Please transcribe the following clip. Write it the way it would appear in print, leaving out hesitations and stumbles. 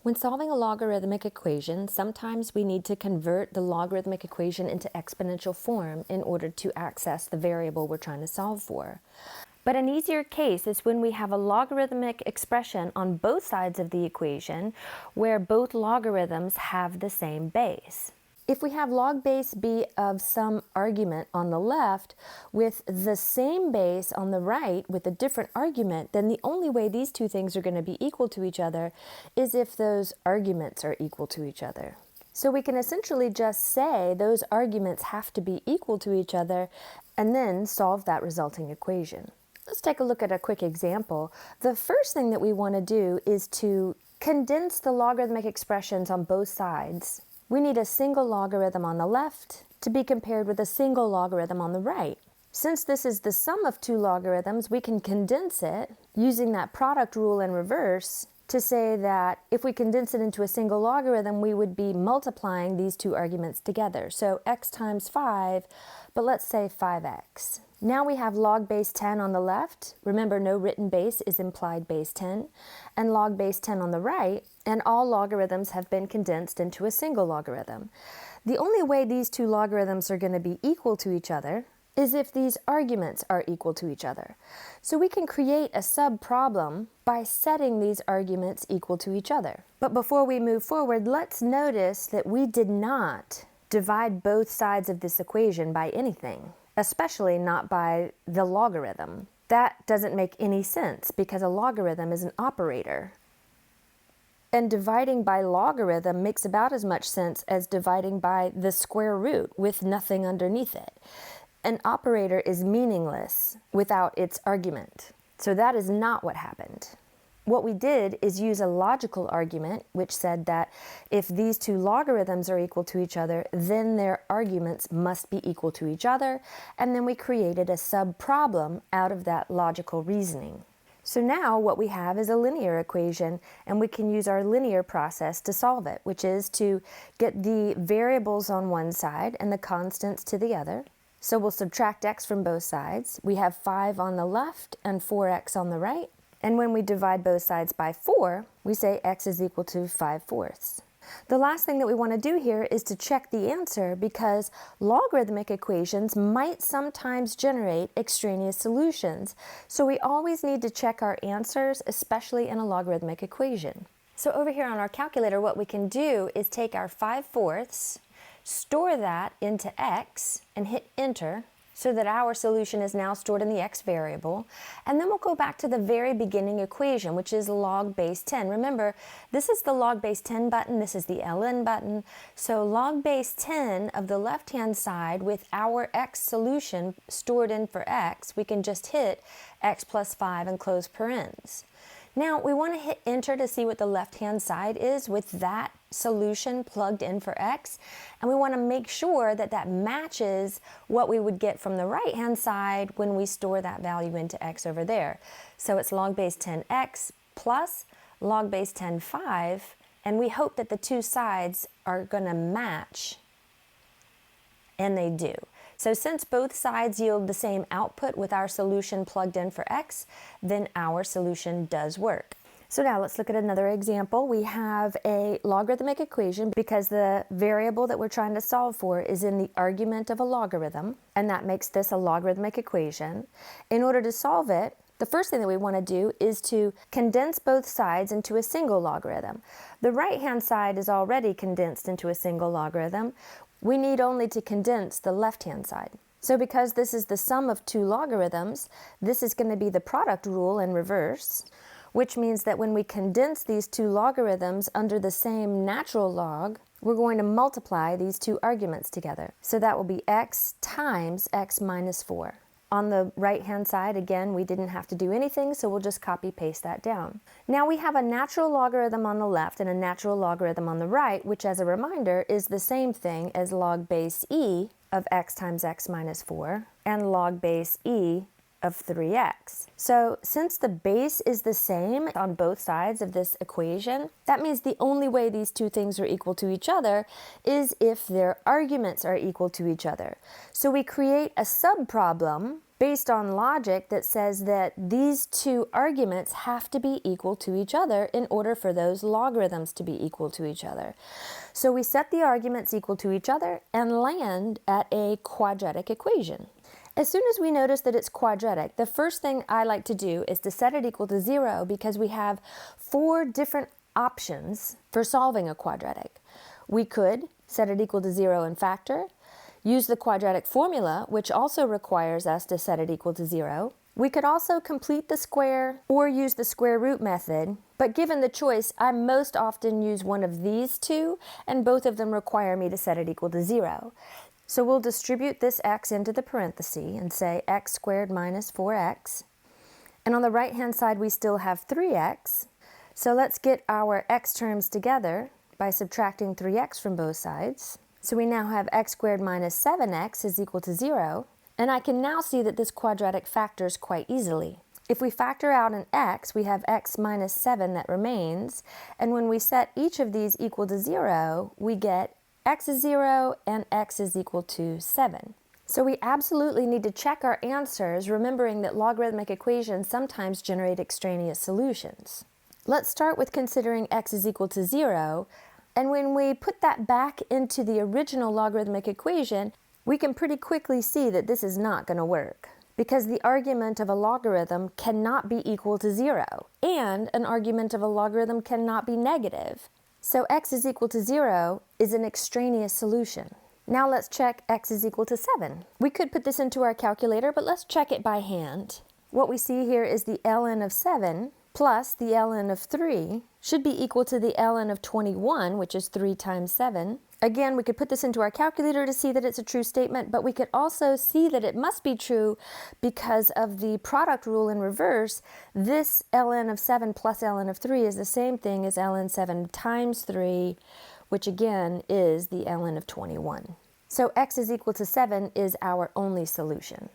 When solving a logarithmic equation, sometimes we need to convert the logarithmic equation into exponential form in order to access the variable we're trying to solve for. But an easier case is when we have a logarithmic expression on both sides of the equation where both logarithms have the same base. If we have log base b of some argument on the left with the same base on the right with a different argument, then the only way these two things are going to be equal to each other is if those arguments are equal to each other. So we can essentially just say those arguments have to be equal to each other and then solve that resulting equation. Let's take a look at a quick example. The first thing that we want to do is to condense the logarithmic expressions on both sides. We need a single logarithm on the left to be compared with a single logarithm on the right. Since this is the sum of two logarithms, we can condense it using that product rule in reverse to say that if we condense it into a single logarithm, we would be multiplying these two arguments together. So x times 5, but let's say 5x. Now we have log base 10 on the left. Remember, no written base is implied base 10. And log base 10 on the right, and all logarithms have been condensed into a single logarithm. The only way these two logarithms are going to be equal to each other is if these arguments are equal to each other. So we can create a sub-problem by setting these arguments equal to each other. But before we move forward, let's notice that we did not divide both sides of this equation by anything, especially not by the logarithm. That doesn't make any sense because a logarithm is an operator. And dividing by logarithm makes about as much sense as dividing by the square root with nothing underneath it. An operator is meaningless without its argument. So that is not what happened. What we did is use a logical argument which said that if these two logarithms are equal to each other, then their arguments must be equal to each other, and then we created a sub-problem out of that logical reasoning. So now what we have is a linear equation, and we can use our linear process to solve it, which is to get the variables on one side and the constants to the other. So we'll subtract x from both sides. We have 5 on the left and 4x on the right. And when we divide both sides by 4, we say x is equal to 5/4. The last thing that we want to do here is to check the answer because logarithmic equations might sometimes generate extraneous solutions. So we always need to check our answers, especially in a logarithmic equation. So over here on our calculator, what we can do is take our 5/4, store that into x, and hit enter, so that our solution is now stored in the x variable. And then we'll go back to the very beginning equation, which is log base 10. Remember, this is the log base 10 button, this is the ln button. So log base 10 of the left-hand side with our x solution stored in for x, we can just hit x plus 5 and close parens. Now we want to hit enter to see what the left-hand side is with that solution plugged in for x, and we want to make sure that that matches what we would get from the right-hand side when we store that value into x over there. So it's log base 10x plus log base 10 5, and we hope that the two sides are going to match, and they do. So since both sides yield the same output with our solution plugged in for x, then our solution does work. So now let's look at another example. We have a logarithmic equation because the variable that we're trying to solve for is in the argument of a logarithm, and that makes this a logarithmic equation. In order to solve it, the first thing that we want to do is to condense both sides into a single logarithm. The right-hand side is already condensed into a single logarithm. We need only to condense the left-hand side. So because this is the sum of two logarithms, this is going to be the product rule in reverse, which means that when we condense these two logarithms under the same natural log, we're going to multiply these two arguments together. So that will be x times x minus 4. On the right-hand side, again, we didn't have to do anything, so we'll just copy-paste that down. Now we have a natural logarithm on the left and a natural logarithm on the right, which, as a reminder, is the same thing as log base e of x times x minus 4 and log base e of 3x. So since the base is the same on both sides of this equation, that means the only way these two things are equal to each other is if their arguments are equal to each other. So we create a sub-problem based on logic that says that these two arguments have to be equal to each other in order for those logarithms to be equal to each other. So we set the arguments equal to each other and land at a quadratic equation. As soon as we notice that it's quadratic, the first thing I like to do is to set it equal to 0 because we have 4 different options for solving a quadratic. We could set it equal to 0 and factor, use the quadratic formula, which also requires us to set it equal to 0. We could also complete the square or use the square root method, but given the choice, I most often use one of these two, and both of them require me to set it equal to 0. So we'll distribute this x into the parenthesis and say x squared minus 4x. And on the right-hand side, we still have 3x. So let's get our x terms together by subtracting 3x from both sides. So we now have x squared minus 7x is equal to 0. And I can now see that this quadratic factors quite easily. If we factor out an x, we have x minus 7 that remains. And when we set each of these equal to 0, we get x is 0 and x is equal to 7. So we absolutely need to check our answers, remembering that logarithmic equations sometimes generate extraneous solutions. Let's start with considering x is equal to 0, and when we put that back into the original logarithmic equation, we can pretty quickly see that this is not going to work, because the argument of a logarithm cannot be equal to 0, and an argument of a logarithm cannot be negative. So x is equal to 0 is an extraneous solution. Now let's check x is equal to 7. We could put this into our calculator, but let's check it by hand. What we see here is the ln of 7 plus the ln of 3 should be equal to the ln of 21, which is 3 times 7. Again, we could put this into our calculator to see that it's a true statement, but we could also see that it must be true because of the product rule in reverse. This ln of 7 plus ln of 3 is the same thing as ln 7 times 3, which again is the ln of 21. So x is equal to 7 is our only solution.